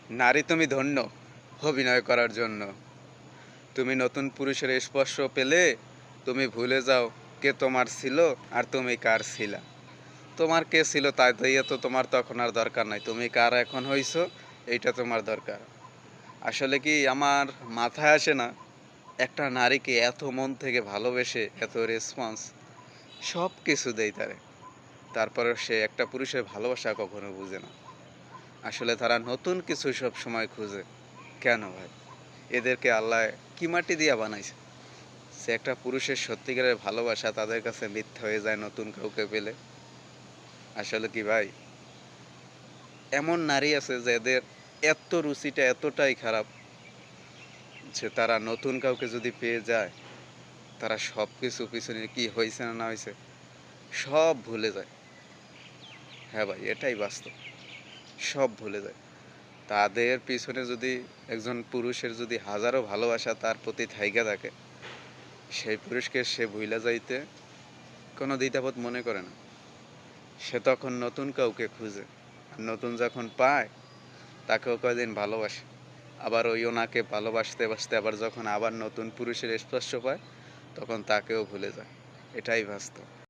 নারী তুমি ধন্য অভিনয় করার জন্য। তুমি নতুন পুরুষের স্পর্শ পেলে তুমি ভুলে যাও কে তোমার ছিল আর তুমি কার ছিলা। তোমার কে ছিল তাই দিয়ে তো তোমার তখন আর দরকার নাই। তুমি কার এখন হইছো এইটা তোমার দরকার। আসলে কি আমার মাথায় আসে না একটা নারীকে এত মন থেকে ভালোবেসে এত রেসপন্স সব কিছু দেয় তারে। তারপরেও সে একটা পুরুষের ভালোবাসা কখনো বুঝে না। আসলে তারা নতুন কিছু সব সময় খুঁজে। কেন ভাই? এদেরকে আল্লাহ কি মাটি দিয়া বানাইছে? সে একটা পুরুষের সত্যিকারের ভালোবাসা তাদের কাছে মিথ্যা হয়ে যায় নতুন কাউকে পেলে। আসলে কি ভাই, এমন নারী আছে যে এদের এত রুচিটা এতটাই খারাপ যে তারা নতুন কাউকে যদি পেয়ে যায় তারা সব কিছু পিছনে কি হয়েছে না না হয়েছে সব ভুলে যায়। হ্যাঁ ভাই, এটাই বাস্তব। সব ভুলে যায়। তাদের পিছনে যদি একজন পুরুষের যদি হাজারো ভালোবাসা তার প্রতি থাইকা থাকে, সেই পুরুষকে সে ভুইলা যাইতে কোনো দ্বিধাবোধ মনে করে না। সে তখন নতুন কাউকে খুঁজে। আর নতুন যখন পায় তাকেও কয়দিন ভালোবাসে। আবার ওই ওনাকে ভালোবাসতে বাসতে আবার যখন আবার নতুন পুরুষের স্পর্শ পায় তখন তাকেও ভুলে যায়। এটাই বাস্তব।